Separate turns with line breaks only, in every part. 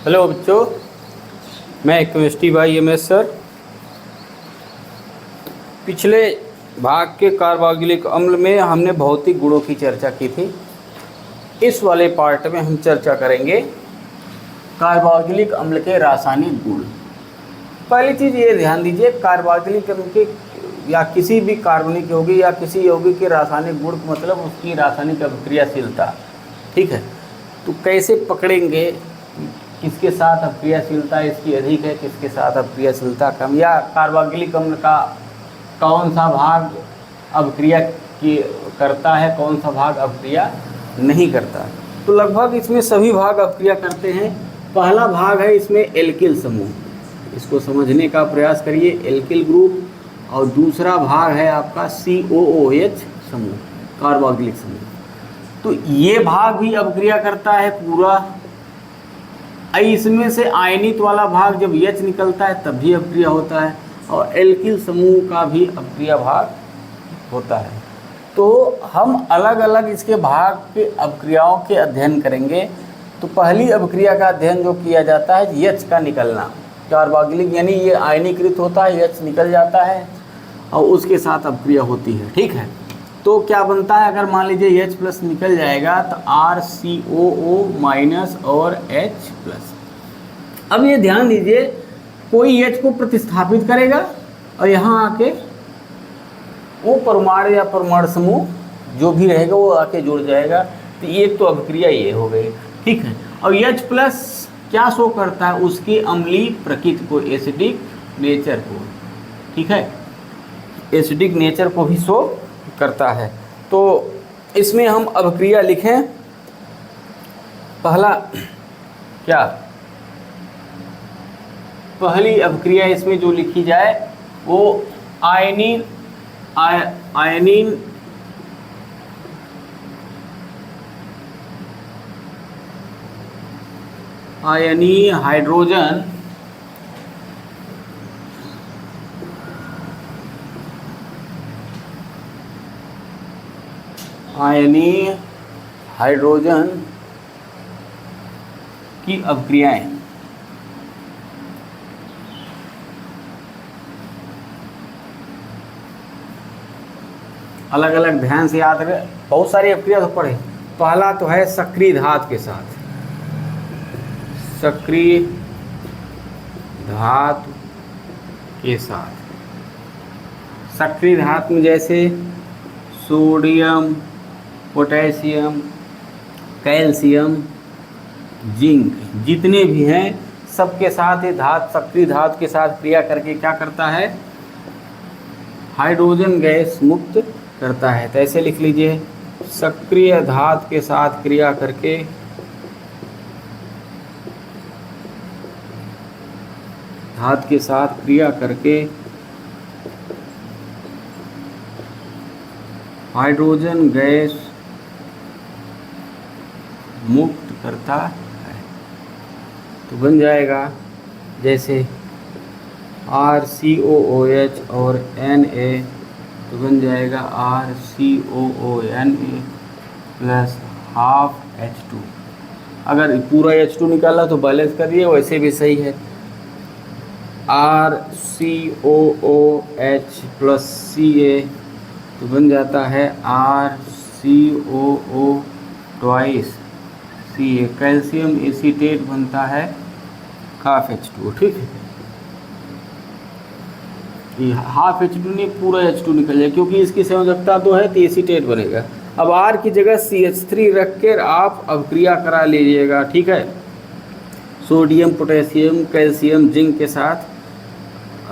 Hello बच्चों, मैं chemistry by MS sir. पिछले भाग के कार्बोक्सिलिक अम्ल में हमने भौतिक गुणों की चर्चा की थी। इस वाले पार्ट में हम चर्चा करेंगे कार्बोक्सिलिक अम्ल के रासायनिक गुण। पहली चीज़ ये ध्यान दीजिए, कार्बोक्सिलिक अम्ल के या किसी भी कार्बनिक यौगिक या किसी यौगिक के रासायनिक गुण का मतलब उसकी रासायनिक अभिक्रियाशीलता। ठीक है, तो कैसे पकड़ेंगे किसके साथ अभिक्रियाशीलता इसकी अधिक है, किसके साथ अभिक्रियाशीलता कम, या कार्बोक्सिलिक अम्ल का कौन सा भाग अभिक्रिया की करता है, कौन सा भाग अभिक्रिया नहीं करता। तो लगभग इसमें सभी भाग अभिक्रिया करते हैं। पहला भाग है इसमें एल्किल समूह, इसको समझने का प्रयास करिए, एल्किल ग्रुप। और दूसरा भाग है आपका COOH समूह, कार्बोक्सिलिक समूह। तो ये भाग भी अभिक्रिया करता है पूरा। इसमें से आयनित वाला भाग जब H निकलता है तब भी अभिक्रिया होता है, और एल्किल समूह का भी अभिक्रिया भाग होता है। तो हम अलग अलग इसके भाग के अभिक्रियाओं के अध्ययन करेंगे। तो पहली अभिक्रिया का अध्ययन जो किया जाता है H का निकलना, कार्बोक्सिलिक यानी ये आयनीकृत होता है, H निकल जाता है और उसके साथ अभिक्रिया होती है। ठीक है, तो क्या बनता है, अगर मान लीजिए H+ निकल जाएगा तो RCOO- और H+। अब ये ध्यान दीजिए, कोई H को प्रतिस्थापित करेगा और यहाँ आके वो परमाणु या परमाणु समूह जो भी रहेगा वो आके जुड़ जाएगा। तो एक तो अभिक्रिया ये हो गई। ठीक है, और H+ क्या शो करता है, उसकी अम्लीय प्रकृति को, एसिडिक नेचर को। ठीक है, एसिडिक नेचर को भी शो करता है। तो इसमें हम अभिक्रिया लिखें। पहला क्या, पहली अभिक्रिया इसमें जो लिखी जाए वो आयनीन आयनीय हाइड्रोजन आयनीय हाइड्रोजन की अभिक्रियाएं। अलग अलग ध्यान से याद रखें, बहुत सारी अभिक्रिया तो पढ़े। पहला तो है सक्रिय धातु के साथ, सक्रिय धातु के साथ। सक्रिय धातु में जैसे सोडियम, पोटेशियम, कैल्शियम, जिंक, जितने भी हैं सबके साथ ये धातु सक्रिय धातु के साथ क्रिया करके क्या करता है, हाइड्रोजन गैस मुक्त करता है। तो ऐसे लिख लीजिए, सक्रिय धातु के साथ क्रिया करके धातु के साथ क्रिया करके हाइड्रोजन गैस मुक्त करता है। तो बन जाएगा जैसे RCOOH और Na, तो बन जाएगा RCOONA प्लस हाफ H2। अगर पूरा H2 निकाला तो बैलेंस करिए, वैसे भी सही है। RCOOH प्लस Ca तो बन जाता है RCOO twice Ca। Calcium acetate बनता है हाफ H2। ठीक है, ये हाफ H2 नहीं पूरा H2 निकल जाए, क्योंकि इसकी संयोजकता 2 है तो एसीटेट बनेगा। अब R की जगह CH3 रख कर आप अभिक्रिया करा लीजिएगा। ठीक है, सोडियम, पोटेशियम, कैल्शियम, जिंक के साथ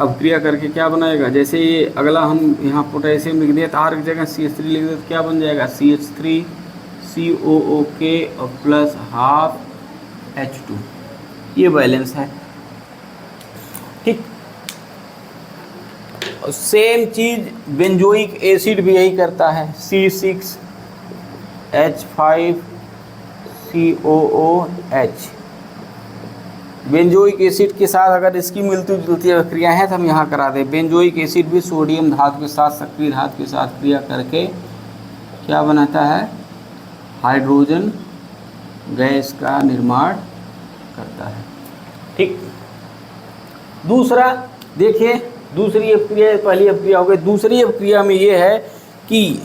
अभिक्रिया करके क्या बनाएगा, जैसे ये अगला हम यहाँ पोटेशियम लिख दिया तो R की जगह CH3 लिख दिया तो क्या बन जाएगा, CH3 COOK और प्लस हाफ H2। ये बैलेंस है। ठीक, सेम चीज बेंजोइक एसिड भी यही करता है, C6H5COOH। बेंजोइक एसिड के साथ अगर इसकी मिलती जुलती अभिक्रिया है तो हम यहाँ करा दें। बेंजोइक एसिड भी सोडियम धातु के साथ सक्रिय धातु के साथ क्रिया करके क्या बनाता है, हाइड्रोजन गैस का निर्माण करता है। ठीक। दूसरा देखिए, दूसरी अपक्रिया, पहली अपक्रिया हो गई। दूसरी अपक्रिया में ये है कि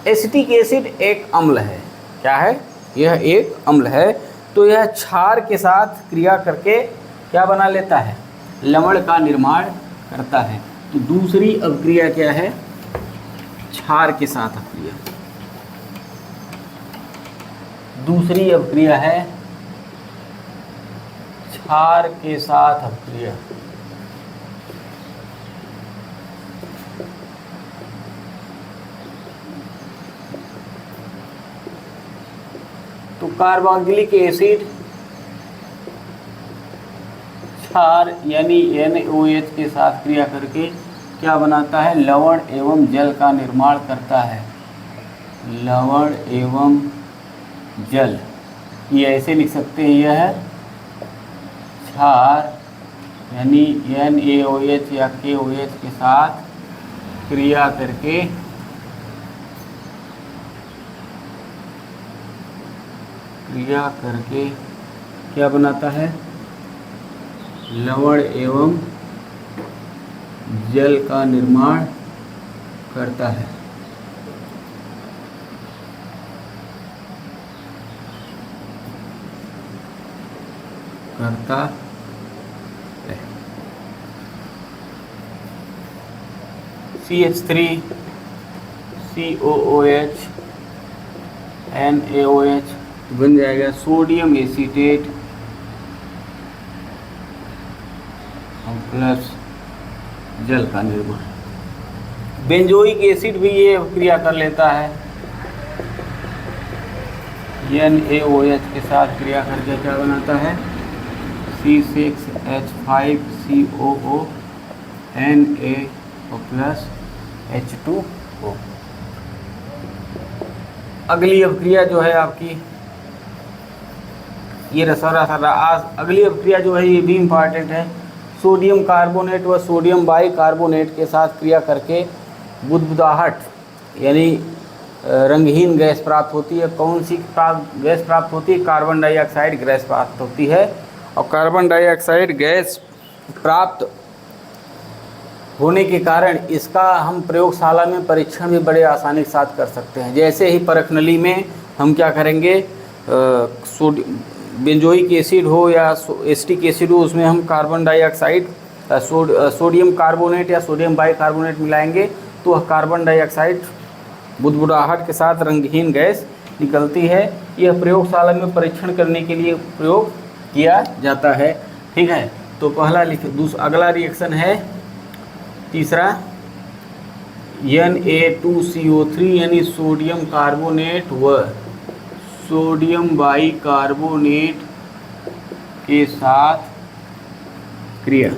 एसिटिक एसिड एक अम्ल है। क्या है? यह एक अम्ल है। तो यह क्षार के साथ क्रिया करके क्या बना लेता है? लवण का निर्माण करता है। तो दूसरी अपक्रिया क्या है? क्षार के साथ अपक्रिया। दूसरी अपक्रिया है क्षार के साथ अपक्रिया। तो कार्बोक्सिलिक एसिड क्षार यानी NaOH के साथ क्रिया करके क्या बनाता है? लवण एवं जल का निर्माण करता है। लवण एवं जल, ये ऐसे लिख सकते हैं, यह है क्षार यानी NaOH या KOH के साथ क्रिया करके क्या बनाता है? लवण एवं जल का निर्माण करता है। CH3 COOH NaOH बन जाएगा सोडियम एसीटेट प्लस जल का निर्माण। बेंजोइक एसिड भी ये क्रिया कर लेता है। NaOH के साथ क्रिया करके क्या बनाता है? C6H5COO Na plus H2O। अगली अपक्रिया जो है आपकी, ये अगली अपक्रिया जो है ये भी इम्पॉर्टेंट है। सोडियम कार्बोनेट व सोडियम बाइकार्बोनेट के साथ क्रिया करके बुदबुदाहट यानी रंगहीन गैस प्राप्त होती है। कौन सी गैस प्राप्त होती है? कार्बन डाइऑक्साइड गैस प्राप्त होती है। और कार्बन डाइऑक्साइड गैस प्राप्त होने के कारण इसका हम प्रयोगशाला में परीक्षण भी बड़े आसानी के साथ कर सकते हैं। जैसे ही परखनली में हम क्या करेंगे, बेंजोइक एसिड हो या एसिटिक एसिड हो, उसमें हम कार्बन डाइऑक्साइड सोडियम कार्बोनेट या सोडियम बाइकार्बोनेट मिलाएंगे तो वह कार्बन डाइऑक्साइड बुदबुदाहट के साथ रंगहीन गैस निकलती है। यह प्रयोगशाला में परीक्षण करने के लिए प्रयोग किया जाता है। ठीक है, तो पहला अगला रिएक्शन है तीसरा Na2CO3 यानी सोडियम कार्बोनेट व सोडियम बाइकार्बोनेट के साथ क्रिया।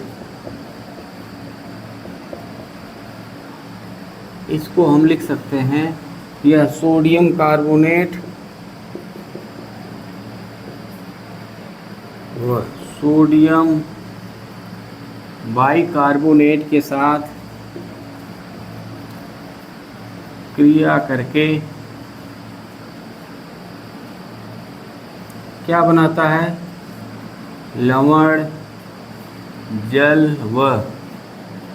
इसको हम लिख सकते हैं, यह सोडियम कार्बोनेट व सोडियम बाइकार्बोनेट के साथ क्रिया करके क्या बनाता है? लवण, जल व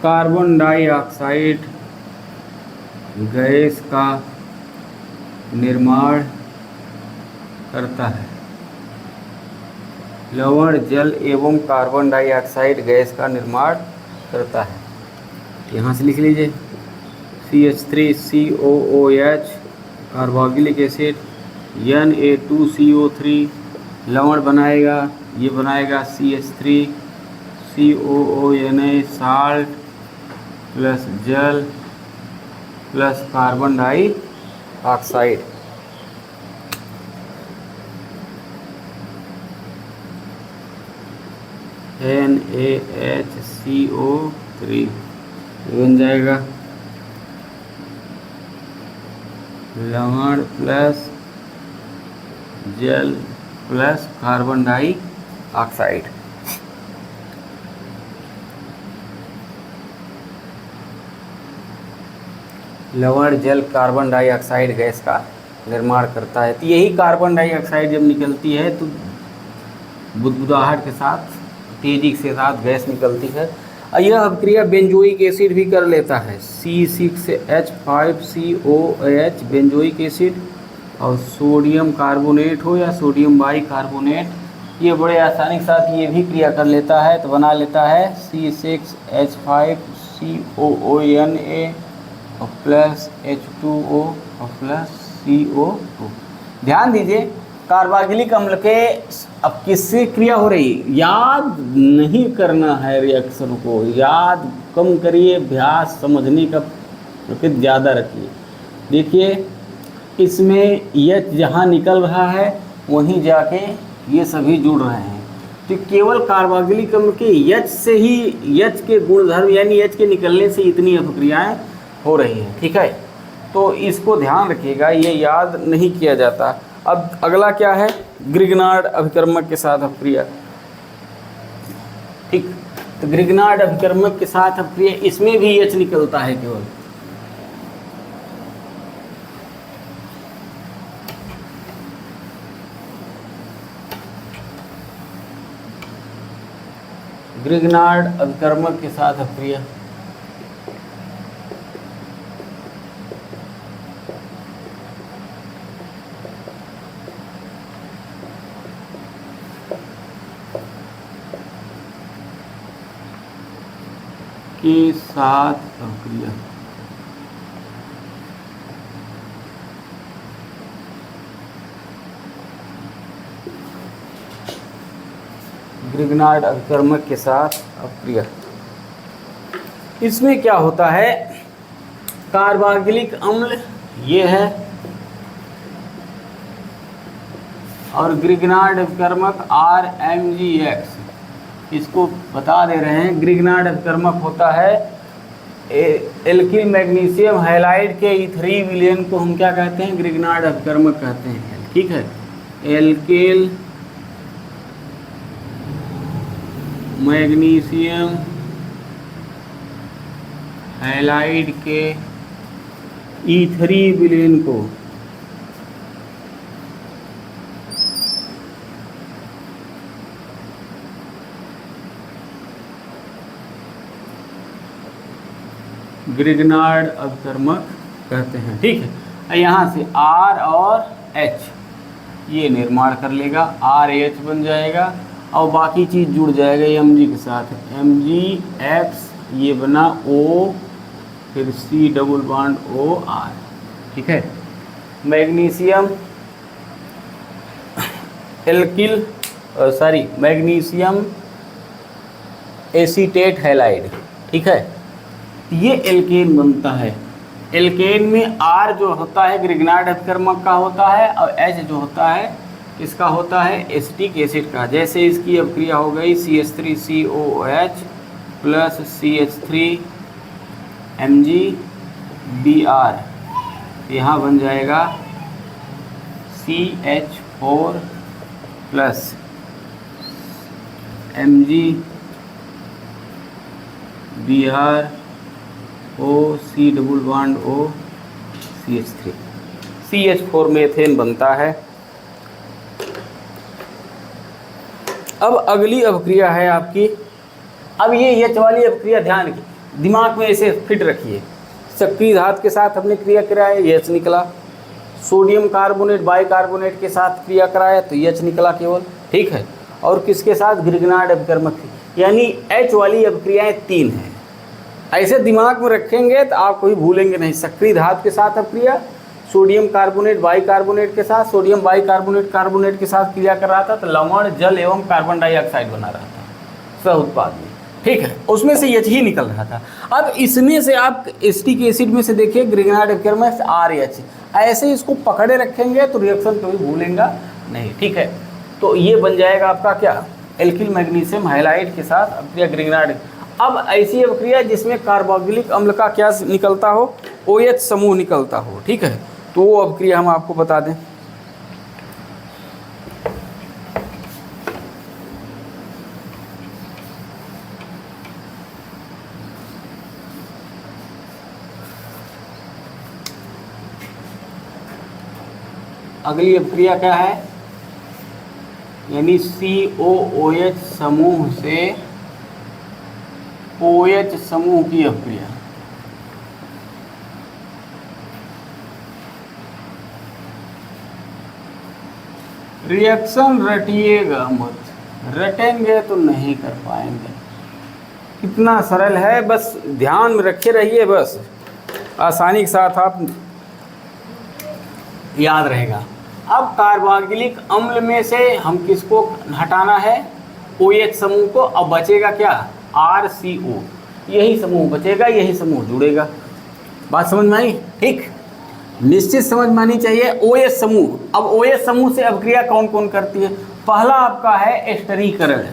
कार्बन डाइऑक्साइड गैस का निर्माण करता है। लवण, जल एवं कार्बन डाइऑक्साइड गैस का निर्माण करता है। यहाँ से लिख लीजिए CH3COOH कार्बोक्सिलिक एसिड, Na2CO3 लवण बनाएगा, ये बनाएगा CH3COONA साल्ट प्लस जल प्लस कार्बन डाइऑक्साइड। NaHCO3 बन जाएगा लवण प्लस जल प्लस कार्बन डाइऑक्साइड। लवण, जल, कार्बन डाइऑक्साइड गैस का निर्माण करता है। तो यही कार्बन डाइऑक्साइड जब निकलती है तो बुदबुदाहट के साथ तेजी के साथ गैस निकलती है। यह अभिक्रिया बेंजोइक एसिड भी कर लेता है, C6H5COOH बेंजोइक एसिड, और सोडियम कार्बोनेट हो या सोडियम बाइकार्बोनेट, ये बड़े आसानी के साथ ये भी क्रिया कर लेता है। तो बना लेता है C6H5COONA और प्लस H2O और प्लस CO2। ध्यान दीजिए, कार्बोक्सिलिक अम्ल के अब किससे क्रिया हो रही, याद नहीं करना है रिएक्शन को, याद कम करिए, अभ्यास समझने का प्रकृति ज़्यादा रखिए। देखिए इसमें H जहाँ निकल रहा है वहीं जाके ये सभी जुड़ रहे हैं। तो केवल कार्बोक्सिलिक अम्ल के H से ही, H के गुणधर्म यानी H के निकलने से इतनी अभिक्रियाएँ हो रही हैं। ठीक है, तो इसको ध्यान रखिएगा, ये याद नहीं किया जाता। अब अगला क्या है, ग्रिग्नार्ड अभिकर्मक के साथ अभिक्रिया। ठीक, तो ग्रिग्नार्ड अभिकर्मक के साथ अभिक्रिया, इसमें भी H निकलता है केवल। ग्रिग्नार्ड अभिकर्मक के साथ अभिक्रिया, के साथ अभिक्रिया, ग्रिग्नार्ड अभिकर्मक के साथ अभिक्रिया। इसमें क्या होता है, कार्बोक्सिलिक अम्ल ये है और ग्रिग्नार्ड अभिकर्मक RMgX, इसको बता दे रहे हैं। ग्रिग्नार्ड अभिकर्मक होता है एल्किल मैग्नीशियम हैलाइड के E3 विलयन को हम क्या कहते हैं, ग्रिग्नार्ड अभिकर्मक कहते हैं। ठीक है, एल्किल मैग्नीशियम हैलाइड के E3 विलयन को ग्रिग्नार्ड अभिकर्मक कहते हैं। ठीक है, यहाँ से R और H ये निर्माण कर लेगा, RH बन जाएगा और बाकी चीज़ जुड़ जाएगा Mg के साथ, MgX ये बना O, फिर C डबल बॉन्ड OR। ठीक है, magnesium alkyl magnesium acetate halide. ठीक है, ये एल्केन बनता है। एल्केन में R जो होता है ग्रिग्नार्ड अभिकर्मक का होता है और H जो होता है इसका होता है एसिटिक एसिड का। जैसे इसकी अभिक्रिया हो गई CH3COOH प्लस CH3MgBr, यहाँ बन जाएगा CH4 plus MgBr O C double bond O CH3, CH4 methane बनता है। अब अगली अभिक्रिया है आपकी, अब ये H वाली अभिक्रिया ध्यान की दिमाग में ऐसे फिट रखिए। सक्रिय धातु के साथ हमने क्रिया कराया, H निकला। सोडियम कार्बोनेट बाइकार्बोनेट के साथ क्रिया कराया तो H निकला केवल। ठीक है, और किसके साथ, ग्रिग्नार्ड अभिकर्मक, यानी H वाली अभिक्रियाएँ 3 हैं। ऐसे दिमाग में रखेंगे तो आप कभी भूलेंगे नहीं। सक्रिय धातु के साथ अभिक्रिया, सोडियम कार्बोनेट बाइकार्बोनेट के साथ, सोडियम बाइकार्बोनेट कार्बोनेट के साथ क्रिया कर रहा था तो लवण जल एवं कार्बन डाइऑक्साइड बना रहा था सह उत्पाद में। ठीक है, उसमें से H ही निकल रहा था। अब इसमें से आप एसिटिक एसिड में से देखिए ग्रिग्नार्ड अभिकर्मक RH, ऐसे इसको पकड़े रखेंगे तो रिएक्शन कभी भूलेंगा नहीं। ठीक है, तो ये बन जाएगा आपका क्या, एल्किल मैग्नीशियम हैलाइड के साथ अभिक्रिया ग्रिग्नार्ड। अब ऐसी अभिक्रिया जिसमें कार्बोक्सिलिक अम्ल का क्या निकलता हो, OH समूह निकलता हो। ठीक है, तो वो अभिक्रिया हम आपको बता दें। अगली अभिक्रिया क्या है, यानी COOH समूह से OH समूह की अपक्रिया। रिएक्शन रटिएगा मत, रटेंगे तो नहीं कर पाएंगे। कितना सरल है, बस ध्यान में रखे रहिए, बस आसानी के साथ आप याद रहेगा। अब कार्बोक्सिलिक अम्ल में से हम किसको हटाना है? OH समूह को। अब बचेगा क्या? RCO, यही समूह बचेगा, यही समूह जुड़ेगा। बात समझ में आई? ठीक, निश्चित समझ में आनी चाहिए। OH समूह, अब OH समूह से अपक्रिया कौन कौन करती है? पहला आपका है एस्टरीकरण।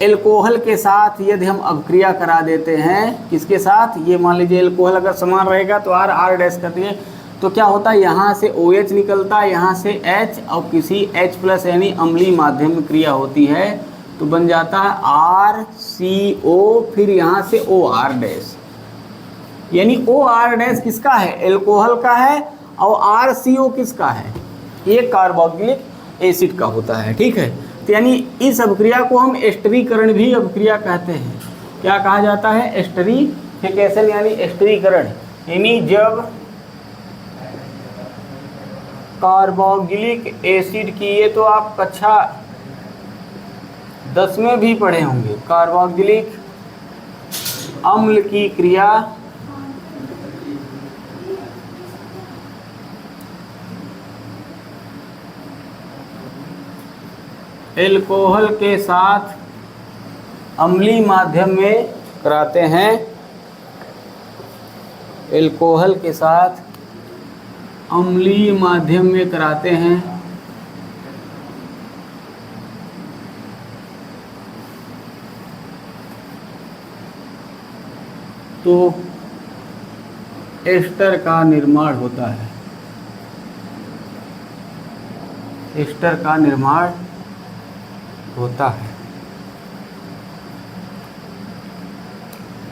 एल्कोहल के साथ यदि हम अपक्रिया करा देते हैं, किसके साथ? ये मान लीजिए एल्कोहल अगर समान रहेगा तो R डैश करती है, तो क्या होता है? यहाँ से OH निकलता है, यहाँ से H, और किसी H+ यानी अम्लीय माध्यम में क्रिया होती है तो बन जाता है RCO, फिर यहाँ से OR डैश। यानी OR डैश किसका है? एल्कोहल का है, और RCO किसका है? ये कार्बोक्सिलिक एसिड का होता है। ठीक है, तो यानी इस अपक्रिया को हम एस्टरीकरण भी अपक्रिया कहते हैं। क्या कहा जाता है? एस्टरीफिकेशन यानी एस्टरीकरण। यानी जब कार्बोक्सिलिक एसिड की, ये तो आप कक्षा 10 में भी पढ़े होंगे, कार्बोक्सिलिक अम्ल की क्रिया एल्कोहल के साथ अम्लीय माध्यम में कराते हैं। एल्कोहल के साथ अम्लीय माध्यम में कराते हैं तो एस्टर का निर्माण होता है। एस्टर का निर्माण होता है,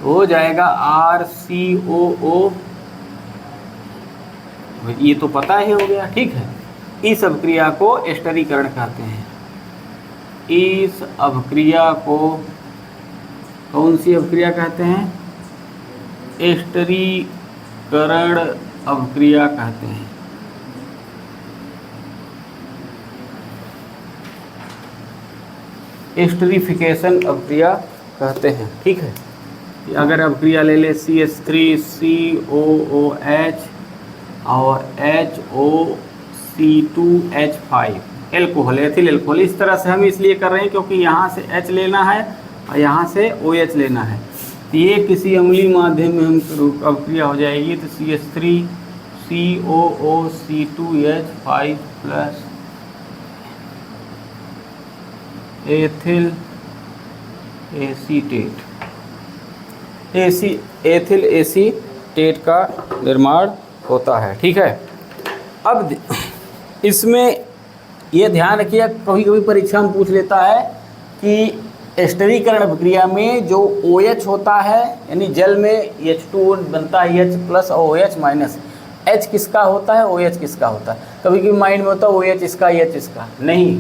हो जाएगा RCOO। ये तो पता ही हो गया। ठीक है, इस अपक्रिया को एस्टरीकरण कहते हैं। इस अपक्रिया को कौन सी अपक्रिया कहते हैं? एस्टरीकरण अपक्रिया कहते हैं। एस्टरीफिकेशन अपक्रिया कहते हैं। ठीक है, अगर अपक्रिया ले ले CH3COOH और HOC2H5 एल्कोहल, एथिल एल्कोहल। इस तरह से हम इसलिए कर रहे हैं क्योंकि यहाँ से H लेना है और यहाँ से OH लेना है। तो ये किसी अम्लीय माध्यम में हम अपक्रिया हो जाएगी, तो CH3COOC2H5 प्लस एथिल एसीटेट का निर्माण होता है। ठीक है, अब इसमें ये ध्यान रखिए, कभी कभी परीक्षा में पूछ लेता है कि एस्टरीकरण अपक्रिया में जो OH होता है, यानी जल में H2O बनता है, H+ और OH माइनस, H किसका होता है? OH किसका होता है? कभी कभी माइंड में होता है OH इसका, H इसका। नहीं,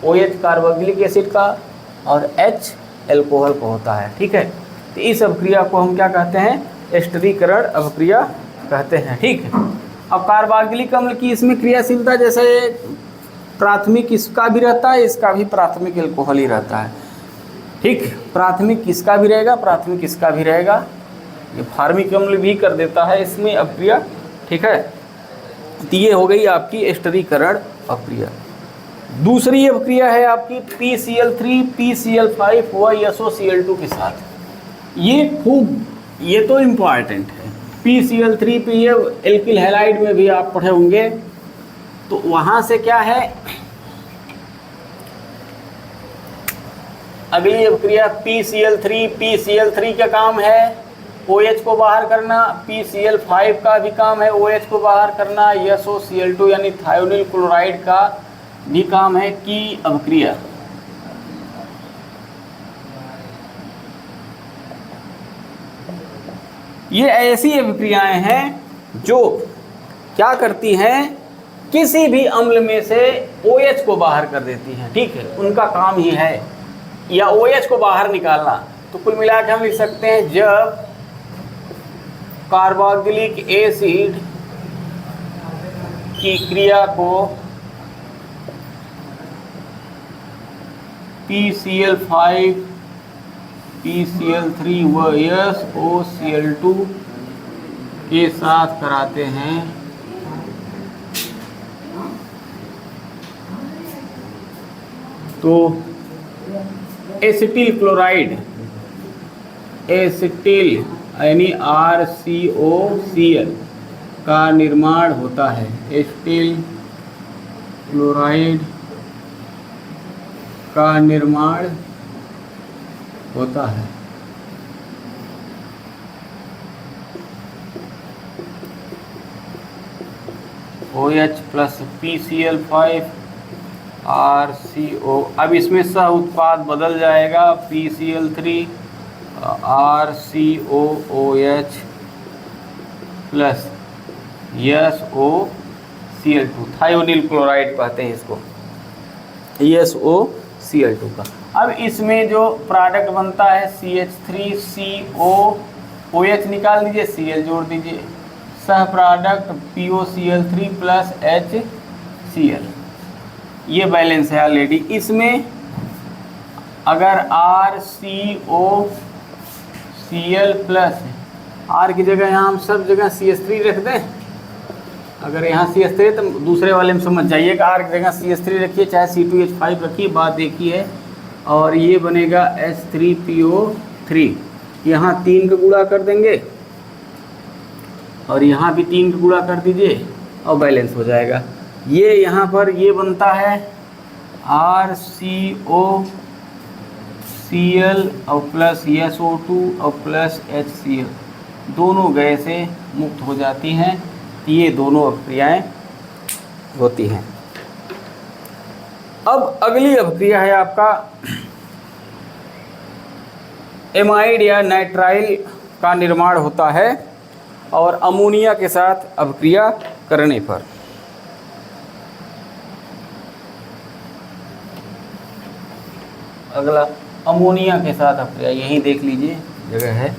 OH कार्बोक्सिलिक एसिड का और H एल्कोहल का होता है। ठीक है, तो इस अपक्रिया को हम क्या कहते हैं? एस्टरीकरण अपक्रिया कहते हैं। ठीक है, अब कार्बोक्सिलिक अम्ल की इसमें क्रियाशीलता जैसे प्राथमिक इसका भी रहता है, इसका भी प्राथमिक एल्कोहल ही रहता है। ठीक, प्राथमिक किसका भी रहेगा, प्राथमिक इसका भी रहेगा। ये फार्मिक अम्ल भी कर देता है इसमें अपक्रिया। ठीक है, तो ये हो गई आपकी एस्टरीकरण अपक्रिया। दूसरी अपक्रिया है आपकी PCl3 PCl5 व SOCl2 के साथ। ये तो इम्पॉर्टेंट है। PCl3 पे ये एल्किल हैलाइड में भी आप पढ़े होंगे, तो वहाँ से क्या है? अगली अपक्रिया PCl3 का काम है OH को बाहर करना, PCl5 का भी काम है OH को बाहर करना, SOCl2 यानी थायोनिल क्लोराइड का भी काम है कि अपक्रिया। ये ऐसी अपक्रियाएं हैं जो क्या करती हैं किसी भी अम्ल में से OH को बाहर कर देती हैं, ठीक है, उनका काम ही है, या OH को बाहर निकालना। तो कुल मिला के हम लिख सकते हैं जब कार्बोक्सिलिक एसिड की क्रिया को PCl5 PCl3 व SOCl2 के साथ कराते हैं तो एसिटिल क्लोराइड, एसिटिल यानी RCOCl का निर्माण होता है। एसिटिल क्लोराइड का निर्माण होता है। OH प्लस PCl5 RCO, अब इसमें सह उत्पाद बदल जाएगा, PCl3 RCOOH plus SOCl2, thionyl chloride कहते हैं इसको, SOCl2 का। अब इसमें जो प्रोडक्ट बनता है CH3COOH निकाल दीजिए, Cl जोड़ दीजिए, सह प्रोडक्ट POCl3 प्लस HCl, ये बैलेंस है ऑलरेडी। इसमें अगर RCOCl प्लस R की जगह यहाँ हम सब जगह CH3 रख दें, अगर यहाँ CH3 तो दूसरे वाले में समझ जाइएगा, R की जगह CH3 रखिए, चाहे C2H5 रखिए, बात एक ही है। और ये बनेगा H3PO3, यहाँ 3 का गुणा कर देंगे और यहाँ भी 3 का गुणा कर दीजिए और बैलेंस हो जाएगा। ये यहाँ पर ये बनता है RCOCl और प्लस SO2 और प्लस HCl, दोनों गैस से मुक्त हो जाती हैं। ये दोनों अभिक्रियाएं होती हैं। अब अगली अभिक्रिया है आपका एमाइड या नाइट्राइल का निर्माण होता है और अमोनिया के साथ अभिक्रिया करने पर। अगला अमोनिया के साथ अभिक्रिया, यही देख लीजिए जगह है,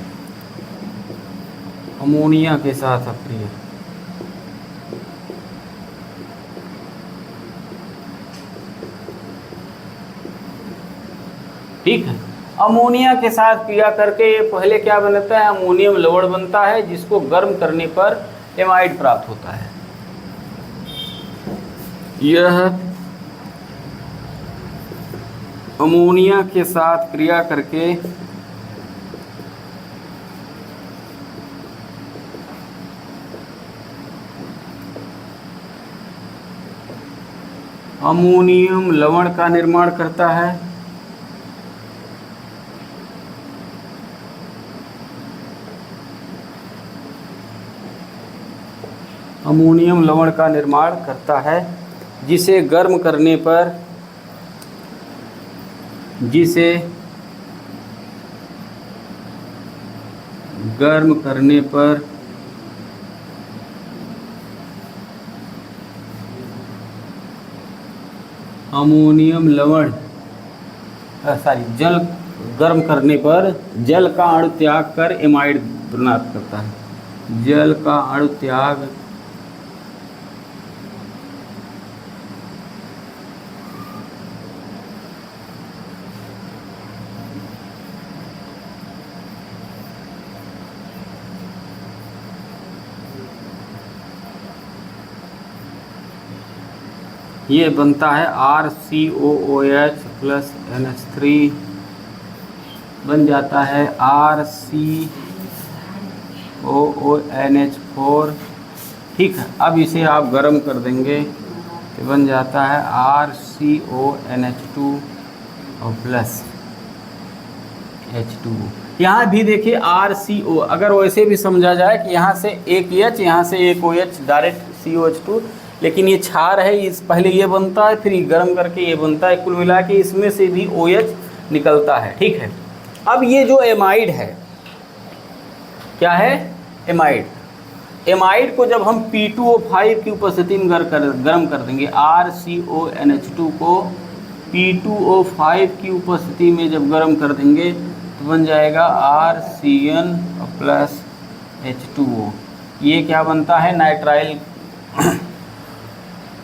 अमोनिया के साथ अभिक्रिया। ठीक है, अमोनिया के साथ क्रिया करके ये पहले क्या बनता है, अमोनियम लवण बनता है, जिसको गर्म करने पर एमाइड प्राप्त होता है। यह अमोनिया के साथ क्रिया करके अमोनियम लवण का निर्माण करता है। अमोनियम लवण का निर्माण करता है, जिसे गर्म करने पर अमोनियम लवण जल गर्म करने पर जल का अणु त्याग कर एमाइड प्राप्त करता है। जल का अणु त्याग ये बनता है RCOOH प्लस NH3 बन जाता है RCOONH4। ठीक है, अब इसे आप गर्म कर देंगे तो बन जाता है RCONH2 और प्लस H2। यहाँ भी देखिए RCO, अगर वैसे भी समझा जाए कि यहाँ से एक H, यहाँ से एक OH, डायरेक्ट COH2, लेकिन ये क्षार है, इस पहले ये बनता है फिर गर्म करके ये बनता है, कुल मिला के इसमें से भी OH निकलता है। ठीक है, अब ये जो एमाइड है, क्या है एमाइड, एमाइड को जब हम P2O5 की उपस्थिति में गर्म कर देंगे, RCONH2 को P2O5 की उपस्थिति में जब गर्म कर देंगे तो बन जाएगा RCN प्लस H2O। ये क्या बनता है, नाइट्राइल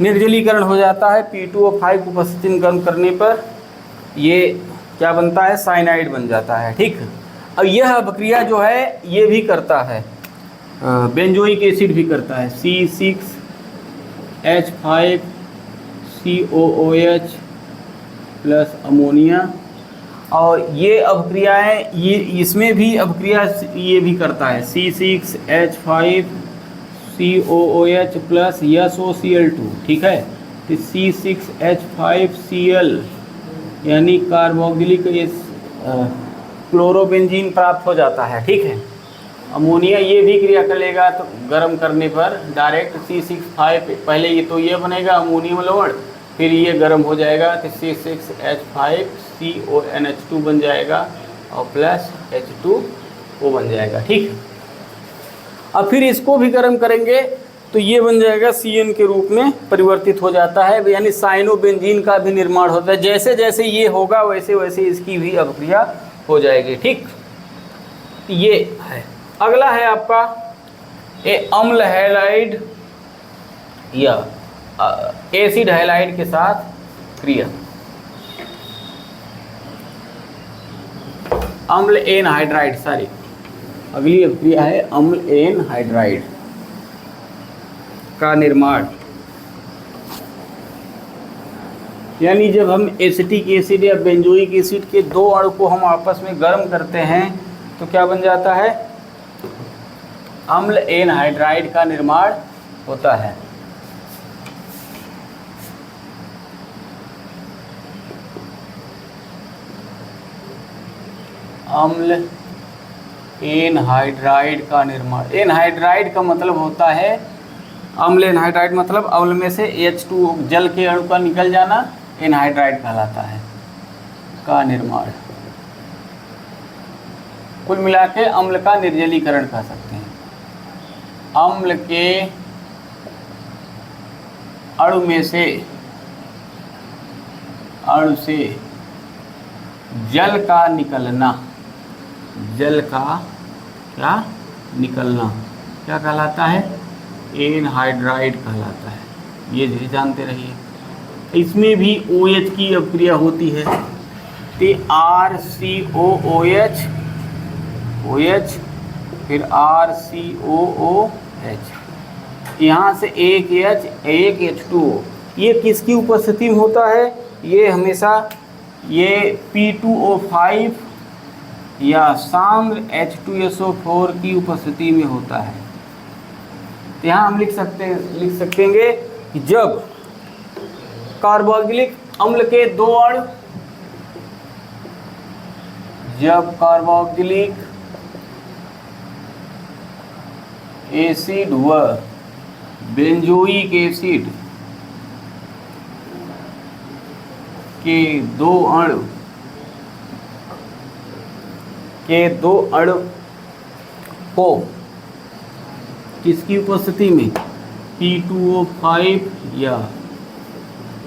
निर्जलीकरण हो जाता है। P2O5 की उपस्थिति में गर्म करने पर ये क्या बनता है, साइनाइड बन जाता है। ठीक, अब यह अभिक्रिया जो है ये भी करता है, बेंजोइक एसिड भी करता है, C6H5COOH प्लस अमोनिया। और ये अभिक्रियाएँ ये इसमें भी अभिक्रिया ये भी करता है, C6H5COOH प्लस SOCl2। ठीक है, तो C6H5Cl यानी कार्बोक्सिलिक क्लोरोबेंजीन प्राप्त हो जाता है। ठीक है, अमोनिया ये भी क्रिया कर लेगा तो गर्म करने पर डायरेक्ट C6H5 पहले ये तो ये बनेगा अमोनियम लवण, फिर ये गर्म हो जाएगा तो C6H5CONH2 बन जाएगा और प्लस H2O बन जाएगा। ठीक है, अब फिर इसको भी गर्म करेंगे तो ये बन जाएगा CN के रूप में परिवर्तित हो जाता है, यानी साइनोबेंजीन का भी निर्माण होता है। जैसे जैसे ये होगा वैसे वैसे इसकी भी अभिक्रिया हो जाएगी। ठीक, ये है। अगला है आपका अम्ल हैलाइड या एसिड हैलाइड के साथ क्रिया। अम्ल एनहाइड्राइड, सॉरी, अगली अभिक्रिया है अम्ल एनहाइड्राइड का निर्माण। यानी जब हम एसिटिक एसिड या बेंजोइक एसिड के दो अणु को हम आपस में गर्म करते हैं तो क्या बन जाता है, अम्ल एनहाइड्राइड का निर्माण होता है। अम्ल एनहाइड्राइड का निर्माण, एनहाइड्राइड का मतलब होता है, अम्ल एनहाइड्राइड मतलब अम्ल में से H2 जल के अणु का निकल जाना एनहाइड्राइड कहलाता है का निर्माण। कुल मिला के अम्ल का निर्जलीकरण कह सकते हैं। अम्ल के अणु में से जल का निकलना, जल का क्या निकलना क्या कहलाता है, एनहाइड्राइड कहलाता है। ये भी जानते रहिए। इसमें भी OH की अभिक्रिया होती है, तो RCOOH OH फिर RCOOH, यहाँ से एक H एक H2O। ये किसकी उपस्थिति में होता है, ये हमेशा ये P2O5 या सांद्र H2SO4 की उपस्थिति में होता है। तो यहाँ हम लिख सकेंगे कि जब कार्बोक्सिलिक अम्ल के दो अणु, जब कार्बोक्सिलिक एसिड व बेंजोइक एसिड के दो अणु को किसकी उपस्थिति में, P2O5 या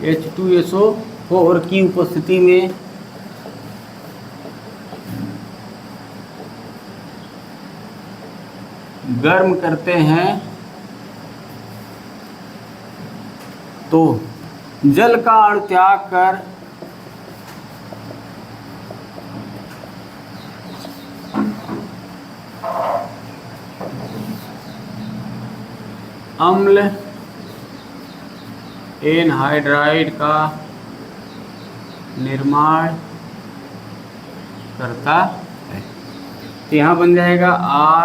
H2SO4 की उपस्थिति में गर्म करते हैं तो जल का अणु त्याग कर अम्ल एनहाइड्राइड का निर्माण करता है। तो यहाँ बन जाएगा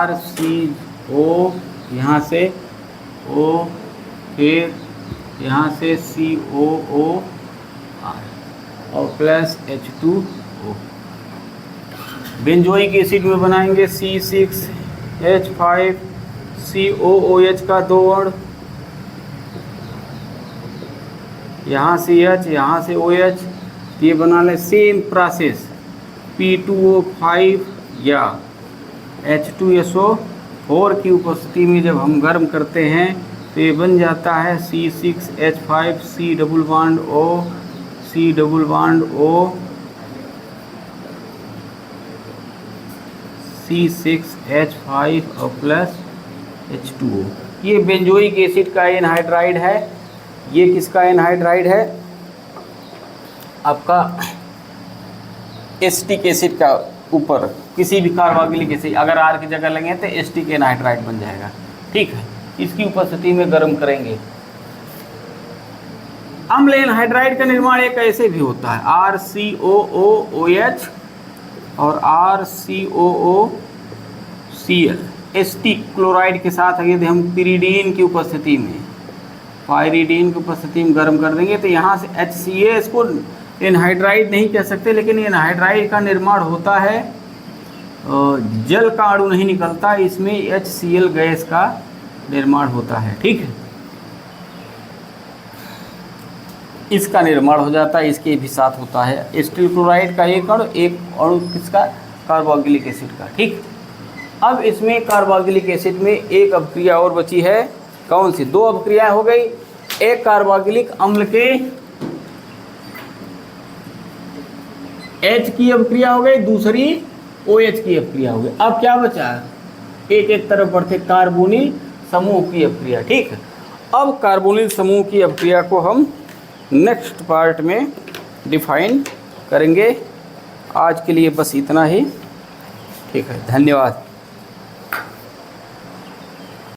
RCO, यहाँ से O, फिर यहाँ से COO और प्लस H2O। बेंजोइक एसिड में बनाएंगे C6H5COOH का दो अणु, यहाँ से H यहाँ से OH, ये बना ले सेम प्रोसेस P2O5 या H2SO4 4 की उपस्थिति में जब हम गर्म करते हैं तो ये बन जाता है C6H5 C double bond O C double bond O C6H5 और प्लस H2O। ये बेंजोइक एसिड का एनहाइड्राइड है। ये किसका एनहाइड्राइड है? आपका एसिटिक एसिड का ऊपर किसी भी कार्बोक्सिलिक एसिड अगर R की जगह लेंगे तो एसिटिक एनहाइड्राइड बन जाएगा। ठीक है, इसकी उपस्थिति में गर्म करेंगे। अम्ल एनहाइड्राइड का निर्माण एक ऐसे भी होता है RCOOOH और RCOOCl एसिटिक क्लोराइड के साथ यदि हम पिरीडीन की उपस्थिति में पायरीडीन की उपस्थिति में गर्म कर देंगे तो यहाँ से HCl, इसको एनहाइड्राइड नहीं कह सकते, लेकिन एनहाइड्राइड का निर्माण होता है, जल का अणु नहीं निकलता, इसमें HCl गैस का निर्माण होता है। ठीक है, इसका निर्माण हो जाता है, इसके भी साथ होता है एसिटिल क्लोराइड का एक अणु किसका? कार्बोक्सिलिक एसिड का। ठीक, अब इसमें कार्बोक्सिलिक एसिड में एक अभिक्रिया और बची है। कौन सी? 2 अभिक्रियाएं हो गई। एक कार्बोक्सिलिक अम्ल के H की अभिक्रिया हो गई, दूसरी OH की अभिक्रिया हो गई। अब क्या बचा? एक एक तरफ बढ़ते कार्बोनिल समूह की अभिक्रिया। ठीक है, अब कार्बोनिल समूह की अभिक्रिया को हम नेक्स्ट पार्ट में डिफाइन करेंगे। आज के लिए बस इतना ही। ठीक है, धन्यवाद।